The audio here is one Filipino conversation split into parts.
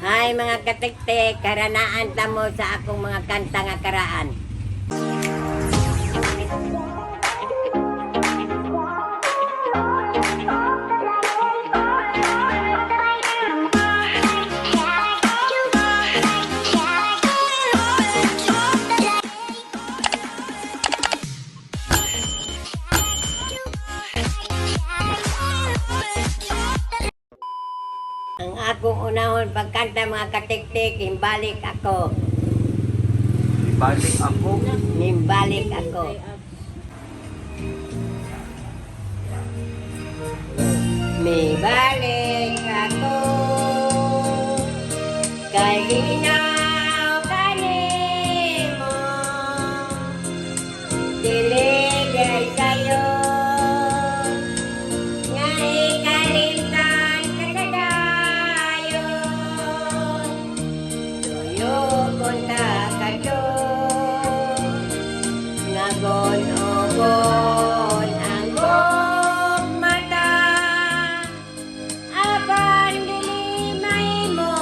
Ay mga katiktik, karanaan tamo sa akong mga kanta nga karaan. Ang akong unahon pagkanta mga katiktik, himbalik ako. Balik ako. Himbalik ako. May balik ako kay ginaw kanimo, diligay kayo nga ikalimtan kagadayon, tuyo konta kayo nagon-ogon ang gugmata. Aban dilimay mo,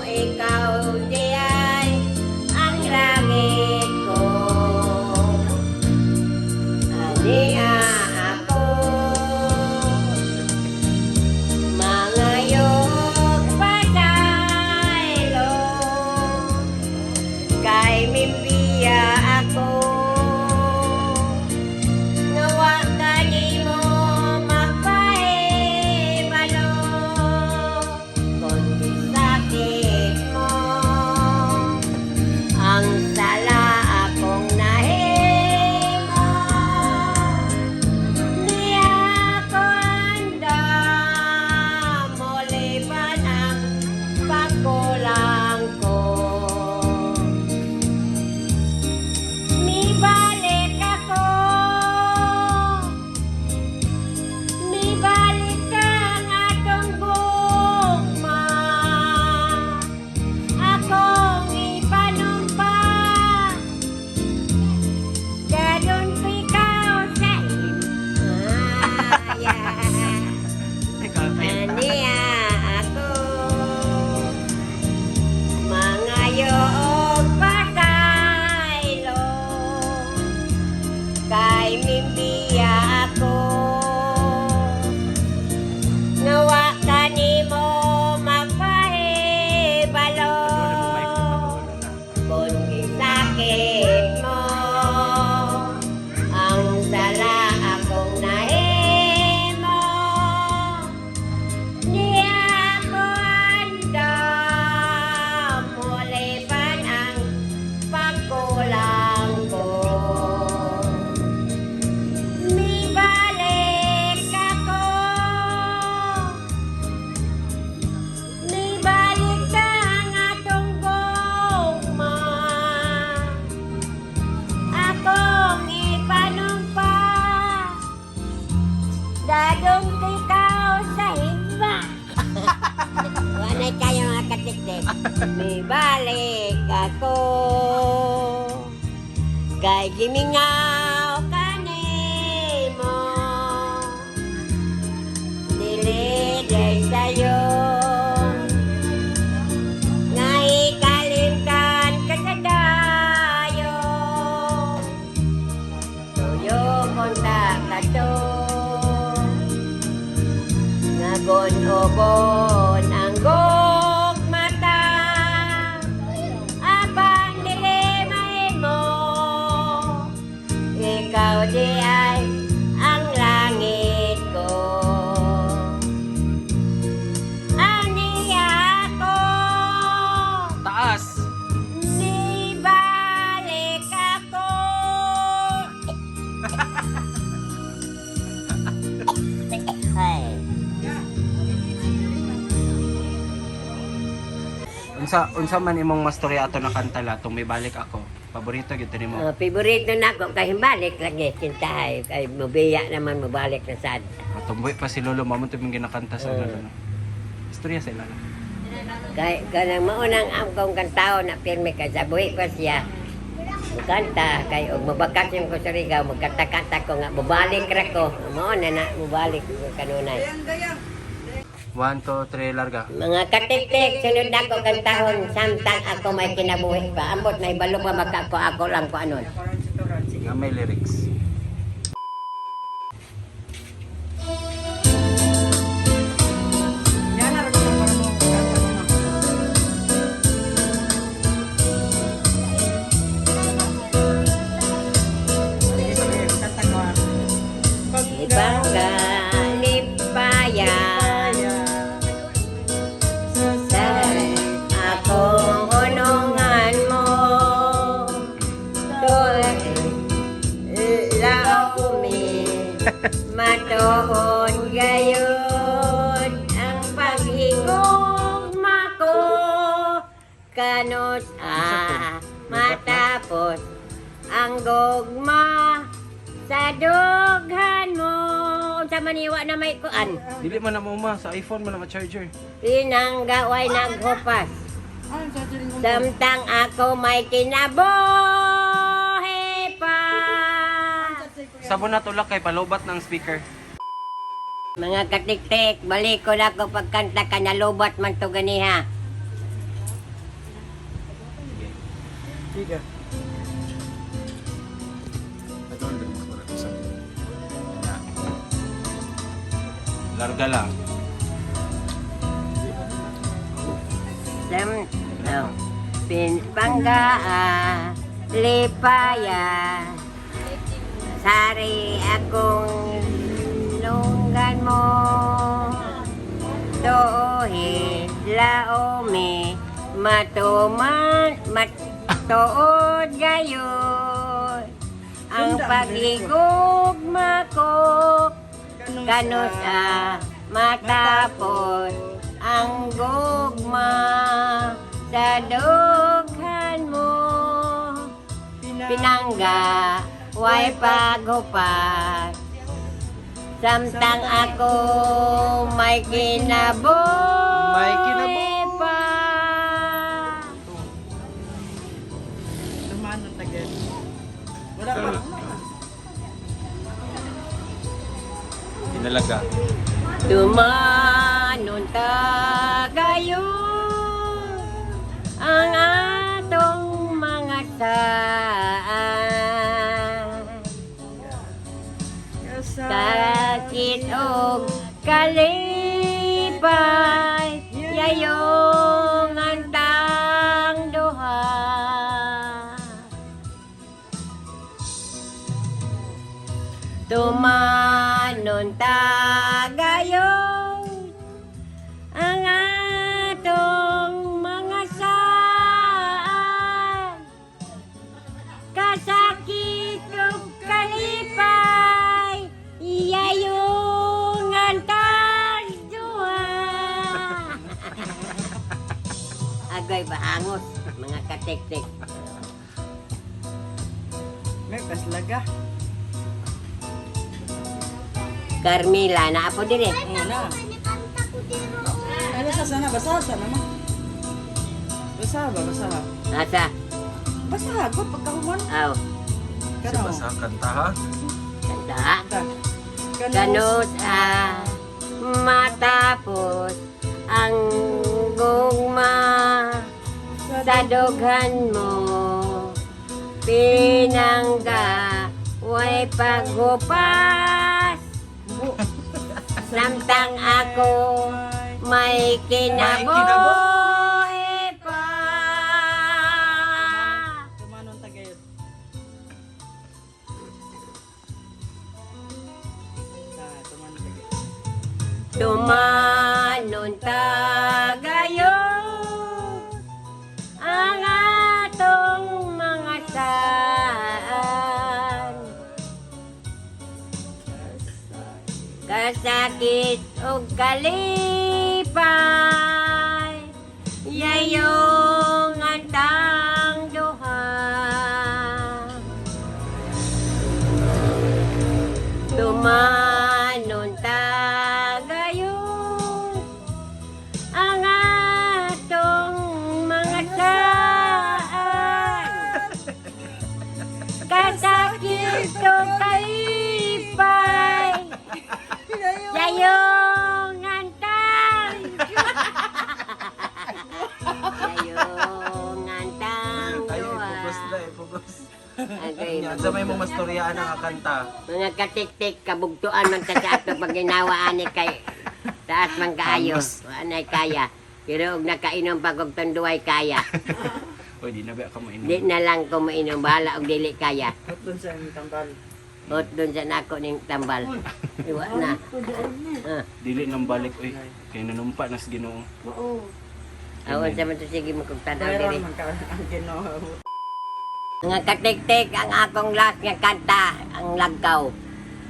ikaw di ay ang langit ko. Ania ako, mga yog pataylo, kay mimbiya ako. Nawa kanimo magpahibalo, kundi sakit mo ang sala akong nahimo. Di ako handa muliban ang pagkulang ko. Mibalik ako, mibalik ang atong gugma, akong ipanumpa, dadon pikaw sa imaya. Ania ako, mga yog pataylo, kay mimbiya ako. Nawa kanimo magpahibalo, kundi sakit mo ang sala akong nahimo. Di ako handa muliban ang pagkulang ko. Mibalik ako, mibalik ka ang atong gugma, akong ipanumpa, dadong ikaw sa himba. Wanay kayo mga katiktik. Mibalik ako kay gimingaw kanimo, diligay sayo nga ikalimtan kagadayon, tuyo konta kato nagon-ogon ang gugmata. Apan dilimay mo, ikaw di ay ang langit ko. Ania ako, Taas. nibalik ako. Ay. Unsa man imong mastorya ato na kanta la tong may balik ako. Paborito gyud nimo. Paborito na ako kay himbalik lagi kintahay kay mabiya naman mabalik na sad. Tumboy pa si Lolo mamon tuming ginakanta sa Lolo. Istorya sa ila. Kay kanang maunang akong kantao na pirmi kay sa buhi pa siya. Kanta kay og mabakat yung ko sa Rigaw magkanta-kanta ko nga mabalik ra ko. Mao na mabalik ko kanunay. 1, 2, 3, larga. Mga katik-tik, sunod ako kantahon, samtang ako may kinabuhi pa. Ambot na ibalo pa ako lang ko anon. Nga may lyrics. Ibangga, lipayan, sa akong unungan mo. Laomi, matuon gayon ang paghigugma ko. Kanus matapos ang gugma sa dughan mo. Sa maniwa na may kuan. Dili man na mo ma, sa iPhone man na ma-charger. Pinanggaway naghupas. Samtang ako may kinabuhi pa. Sabon na tulak kay palobat ng speaker. Mga katik-tik, balik ko na ako pagkanta ka na lobat man to ganiha. Sige. Larga lang. Panggaa, lipaya, sari akong lunggan mo. Tuohin, laomi, matuod gayon. Ang pagigugma ko, kanus matapos ang gugma sa dughan mo. Pinangga, way paghupat. Samtang ako may kinabuhi May kinabuhi pa. Tumanon tagay. Wala pa. Inalaga. Tumanon tagayon ang atong mga saan. Sakit o kalipay, yayong antang duha. Tumanon tagayon ang atong mga saan. Kasakit o kalipay, yayong antang duha. Agoy baangos, mga katik-tik. May paslaga. Carmila, na po dire. Wala. Ay, basa sana. Basa sana ma. Basa ba? Basa ba? Asa? Basa. Good pagkahuman. Aw, Kasi basa kanta ha. kanta. Ganun. Ganus matapos ang gugma sa dughan mo. Pinangga, way paghupas. Samtang ako may kinabuhi pa. Tumanon tagay. Tumanon tagay. Tumanon tagayon ang atong mga saan. Kasakit o kalipay, yayong antang duha. Tumanon tagayon ang atong mga saan. Kasakit o kalipay, yayong antang Okay. Nya sa may mong mastoryaan nga kanta. Mga katik-tik, kabugtuan man ta sa ato pag ginawa ani kay taas man kaayo. Anay kaya. Pero og nakainom pag og tanduay kaya. Oy, di na ba ka mainom? Di na lang ko mainom bahala og dili kaya. At doon sa aming tambal. Ot doon sa nako ning tambal. Iwa na. Ah, Dili nang balik oy. Kay nanumpa nas Ginoo. awan sa man to sige magkugtanaw diri. Mayroon man ka ang Ginoo. Mga katik-tik ang akong last nga kanta, ang lagkaw.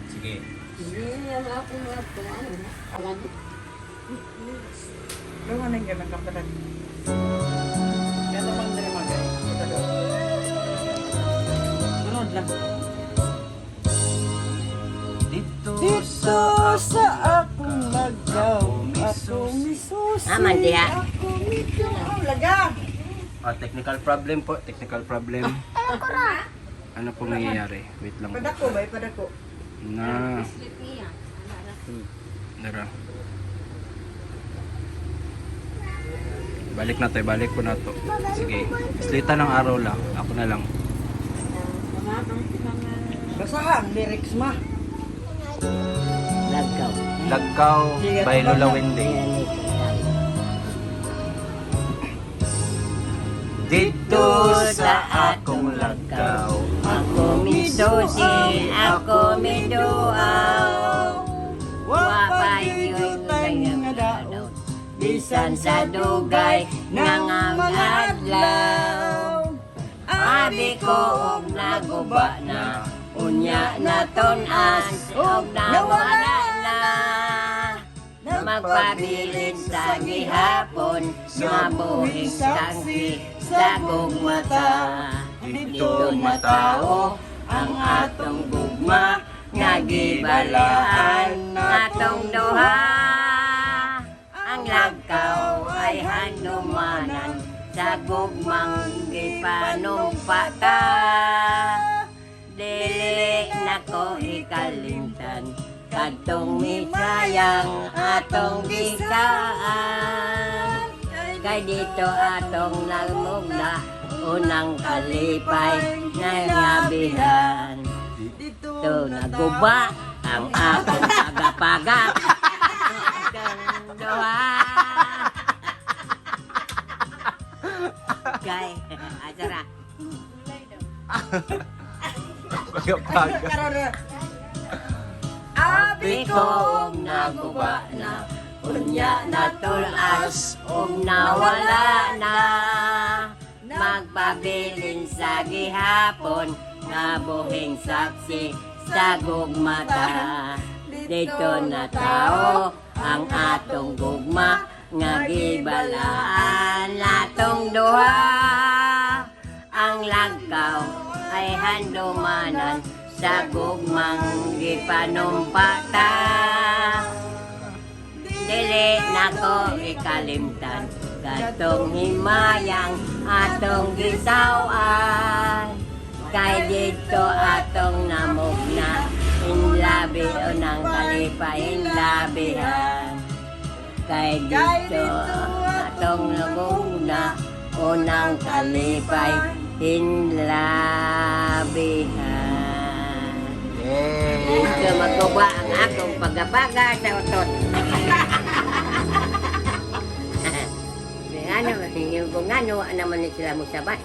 Sige. Gawa na yung ganang kapalag. Kaya naman din magay. Sunod lang. Dito sa akong lagaw, ako misusi, Aman diha. ako medyo laga. technical problem po, technical problem. Ano pong nangyayari? Wait lang po. Padako ba? Padako. Na. Dara. Balik na tayo, balik po na to. Sige, slita ng araw lang. Ako na lang. Basahan, lyrics ma. Lagkaw. Lagkaw by Lola Wendy. Dito sa akong lagkaw, Ako misusi, ako miduaw. Wapayoy nga daw. Bisan sa dugay nangangadlaw. Abi ko og naguba na. Unya na tonas og nawala na. Magpabilin sa gihapon, mabuhing saksi sa gugmata. Dito matao ang atong gugma, nagibalaan atong duha. Ang lagkaw ay handumanan sa gugmang gipanumpata. Dili nako ikalimtan, kadtong misayang atong gisaan. Kay dito atong nagmugna, unang kalipay na ngabihan. Dito naguba ang akong pagapaga. Ang duha. Kay, asara. Pagkapaga. Abi ko og naguba na, unya na tulas og nawala na. Magpabilin sa gihapon, nabuhing saksi sa gugmata. Dito na tao ang atong gugma, nga gibalaan atong duha. Ang lagkaw ay handumanan sa gugmang gipanumpata. Dili nako ikalimtan, katong himayang atong gisawan. Kay dito atong namugna, inlabi o ng kalipain labihan. Kay dito atong namugna, unang kalipay hinlabihan. Dito magkuba ang akong pagapaga sa utot. Yung kung ano naman sila mo sabay.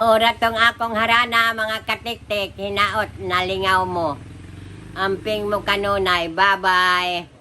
Ora tong akong harana mga katik-tik, hinaot nalingaw mo. Amping mo kanunay, bye-bye.